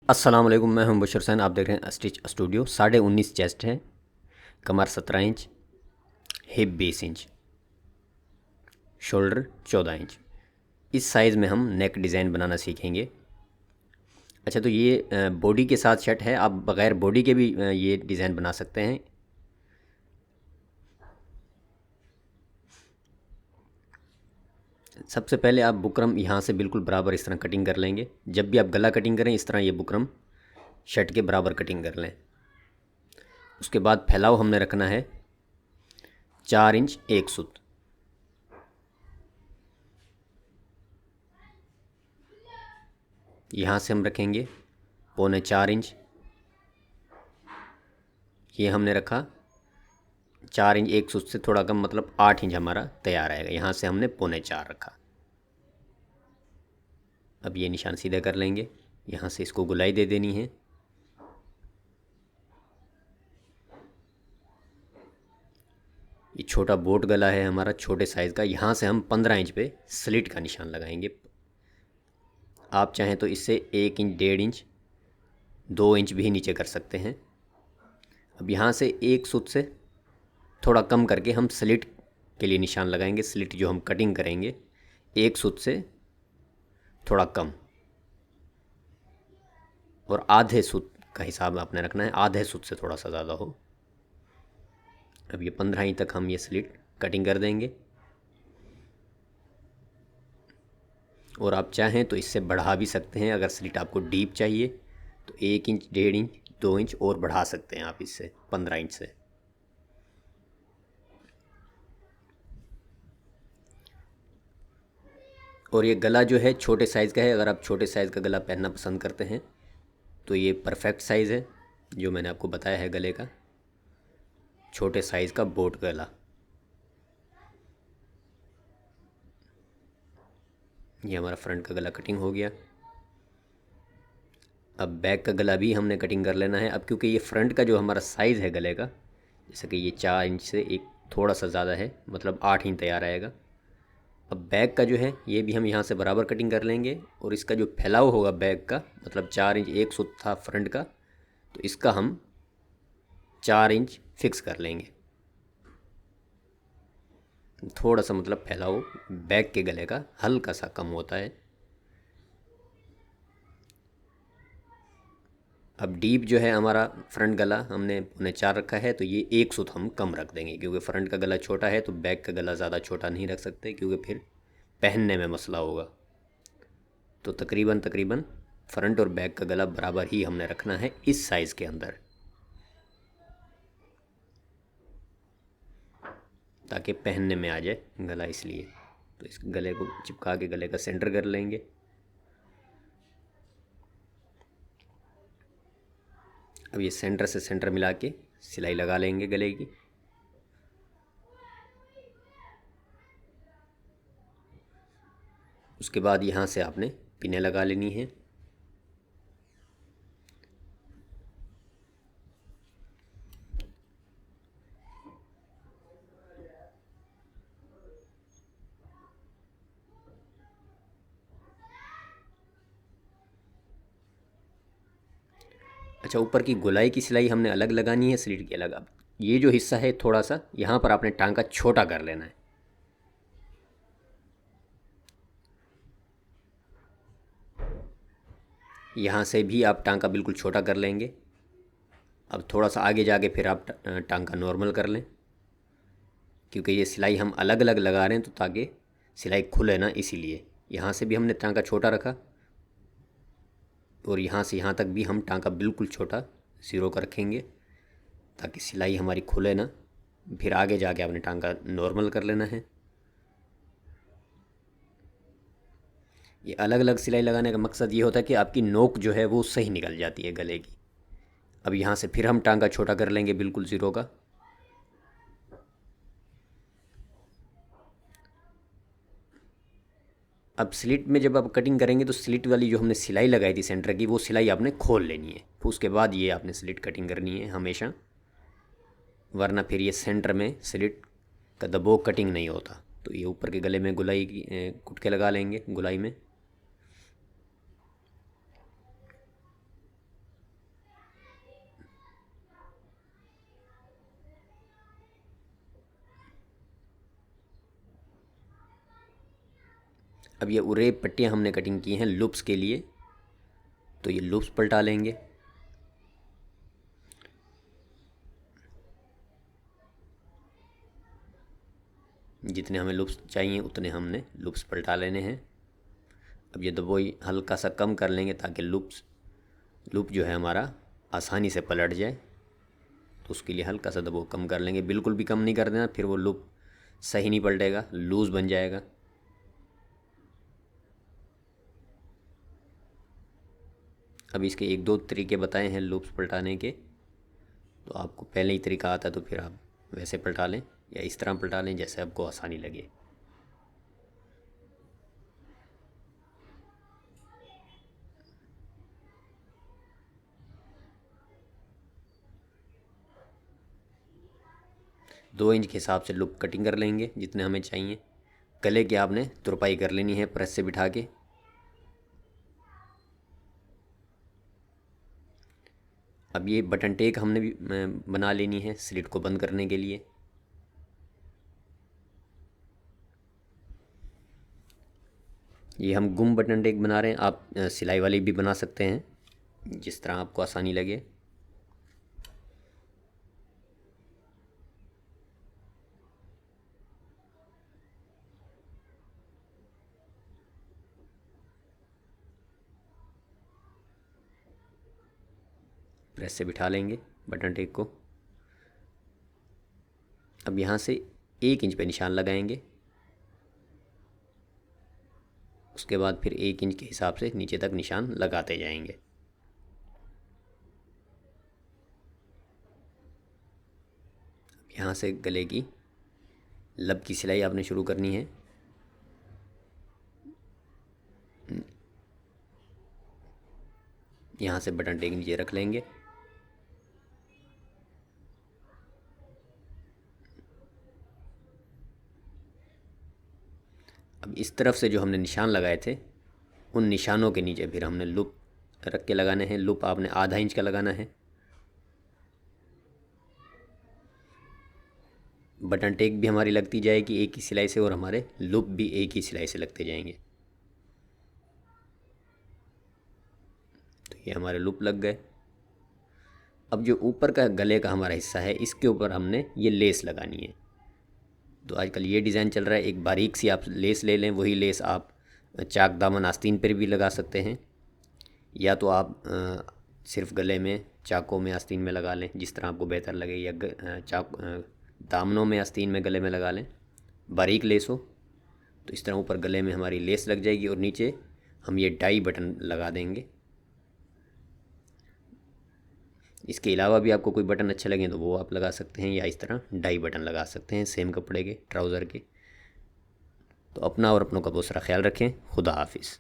अस्सलाम वालेकुम, मैं हूं बशर हुसैन। आप देख रहे हैं स्टिच स्टूडियो। 19.5 चेस्ट है, कमर 17 inch, hip 20 inch, shoulder 14 inch. इस साइज़ में हम नेक डिज़ाइन बनाना सीखेंगे। अच्छा, तो ये बॉडी के साथ शर्ट है, आप बग़ैर बॉडी के भी ये डिज़ाइन बना सकते हैं। सबसे पहले आप बुकरम यहाँ से बिल्कुल बराबर इस तरह कटिंग कर लेंगे। जब भी आप गला कटिंग करें इस तरह ये बुकरम शर्ट के बराबर कटिंग कर लें। उसके बाद फैलाव हमने रखना है 4 इंच 1 सूत। यहाँ से हम रखेंगे 4.25 इंच। ये हमने रखा 4 इंच 1 सूत से थोड़ा कम, मतलब 8 इंच हमारा तैयार आएगा। यहाँ से हमने 4.25 रखा। अब ये निशान सीधा कर लेंगे, यहाँ से इसको गुलाई दे देनी है। ये छोटा बोट गला है हमारा, छोटे साइज़ का। यहाँ से हम 15 इंच पे स्लिट का निशान लगाएंगे। आप चाहें तो इससे 1 इंच 1.5 इंच 2 इंच भी नीचे कर सकते हैं। अब यहाँ से 1 सूत से थोड़ा कम करके हम स्लिट के लिए निशान लगाएंगे। स्लिट जो हम कटिंग करेंगे 1 सूत से थोड़ा कम, और आधे सूत का हिसाब आपने रखना है, आधे सूत से थोड़ा सा ज़्यादा हो। अब ये 15 इंच तक हम ये स्लिट कटिंग कर देंगे। और आप चाहें तो इससे बढ़ा भी सकते हैं। अगर स्लिट आपको डीप चाहिए तो 1 इंच 1.5 इंच 2 इंच और बढ़ा सकते हैं आप इससे 15 इंच से। और ये गला जो है छोटे साइज़ का है। अगर आप छोटे साइज़ का गला पहनना पसंद करते हैं तो ये परफेक्ट साइज़ है जो मैंने आपको बताया है गले का, छोटे साइज़ का बोट गला। ये हमारा फ्रंट का गला कटिंग हो गया। अब बैक का गला भी हमने कटिंग कर लेना है। अब क्योंकि ये फ्रंट का जो हमारा साइज़ है गले का, जैसे कि ये 4 इंच से एक थोड़ा सा ज़्यादा है, मतलब 8 इंच तैयार आएगा। अब बैक का जो है ये भी हम यहाँ से बराबर कटिंग कर लेंगे। और इसका जो फैलाव होगा बैक का, मतलब 4 इंच 1 सूत था फ्रंट का, तो इसका हम 4 इंच फिक्स कर लेंगे। थोड़ा सा मतलब फैलाव बैक के गले का हल्का सा कम होता है। अब डीप जो है हमारा फ्रंट गला हमने 4.25 रखा है, तो ये 1 सूत हम कम रख देंगे, क्योंकि फ्रंट का गला छोटा है तो बैक का गला ज़्यादा छोटा नहीं रख सकते, क्योंकि फिर पहनने में मसला होगा। तो तकरीबन तकरीबन फ्रंट और बैक का गला बराबर ही हमने रखना है इस साइज़ के अंदर, ताकि पहनने में आ जाए गला। इसलिए तो इस गले को चिपका के गले का सेंटर कर लेंगे। अब ये सेंटर से सेंटर मिला के सिलाई लगा लेंगे गले की। उसके बाद यहाँ से आपने पिनें लगा लेनी है। अच्छा, ऊपर की गोलाई की सिलाई हमने अलग लगानी है, स्लीट की अलग। अब ये जो हिस्सा है थोड़ा सा यहाँ पर आपने टांका छोटा कर लेना है। यहाँ से भी आप टांका बिल्कुल छोटा कर लेंगे। अब थोड़ा सा आगे जाके फिर आप टांका नॉर्मल कर लें, क्योंकि ये सिलाई हम अलग अलग लगा रहे हैं, तो ताकि सिलाई खुले ना, इसीलिए यहाँ से भी हमने टांका छोटा रखा। और यहाँ से यहाँ तक भी हम टांका बिल्कुल छोटा 0 का रखेंगे, ताकि सिलाई हमारी खुले ना। फिर आगे जाके आपने टांका नॉर्मल कर लेना है। ये अलग अलग सिलाई लगाने का मकसद ये होता है कि आपकी नोक जो है वो सही निकल जाती है गले की। अब यहाँ से फिर हम टांका छोटा कर लेंगे बिल्कुल 0 का। अब स्लिट में जब आप कटिंग करेंगे तो स्लिट वाली जो हमने सिलाई लगाई थी सेंटर की, वो सिलाई आपने खोल लेनी है। फिर उसके बाद ये आपने स्लिट कटिंग करनी है हमेशा, वरना फिर ये सेंटर में स्लिट का दबो कटिंग नहीं होता। तो ये ऊपर के गले में गुलाई की कुटके लगा लेंगे गुलाई में। अब ये उरे पट्टियाँ हमने कटिंग की हैं लूप्स के लिए, तो ये लूप्स पलटा लेंगे। जितने हमें लूप्स चाहिए उतने हमने लूप्स पलटा लेने हैं। अब ये दबोई हल्का सा कम कर लेंगे ताकि लूप जो है हमारा आसानी से पलट जाए। तो उसके लिए हल्का सा दबाव कम कर लेंगे, बिल्कुल भी कम नहीं कर देना, फिर वो लूप सही नहीं पलटेगा, लूज़ बन जाएगा। अब इसके एक दो तरीके बताए हैं लूप्स पलटाने के, तो आपको पहले ही तरीका आता है तो फिर आप वैसे पलटा लें या इस तरह पलटा लें जैसे आपको आसानी लगे। दो इंच के हिसाब से लूप कटिंग कर लेंगे जितने हमें चाहिए। गले की आपने तुरपाई कर लेनी है प्रेस से बिठा के। अब ये बटन टेक हमने भी बना लेनी है स्लिट को बंद करने के लिए। ये हम गुम बटन टेक बना रहे हैं, आप सिलाई वाली भी बना सकते हैं जिस तरह आपको आसानी लगे। प्रेस से बिठा लेंगे बटन टेक को। अब यहाँ से 1 इंच पे निशान लगाएंगे, उसके बाद फिर 1 इंच के हिसाब से नीचे तक निशान लगाते जाएंगे। यहाँ से गले की लब की सिलाई आपने शुरू करनी है। यहाँ से बटन टेक नीचे रख लेंगे। अब इस तरफ से जो हमने निशान लगाए थे उन निशानों के नीचे फिर हमने लूप रख के लगाने हैं। लूप आपने ½ इंच का लगाना है। बटन टेक भी हमारी लगती जाएगी एक ही सिलाई से और हमारे लूप भी एक ही सिलाई से लगते जाएंगे। तो ये हमारे लूप लग गए। अब जो ऊपर का गले का हमारा हिस्सा है इसके ऊपर हमने ये लेस लगानी है। तो आजकल ये डिज़ाइन चल रहा है, एक बारीक सी आप लेस ले लें। वही लेस आप चाक दामन आस्तीन पर भी लगा सकते हैं, या तो आप सिर्फ गले में चाकों में आस्तीन में लगा लें जिस तरह आपको बेहतर लगे, या चाक दामनों में आस्तीन में गले में लगा लें। बारीक लेस हो तो इस तरह ऊपर गले में हमारी लेस लग जाएगी और नीचे हम ये डाई बटन लगा देंगे। इसके अलावा भी आपको कोई बटन अच्छे लगें तो वो आप लगा सकते हैं, या इस तरह डाई बटन लगा सकते हैं सेम कपड़े के ट्राउज़र के। तो अपना और अपनों का बहुत सारा ख्याल रखें। खुदा हाफिज़।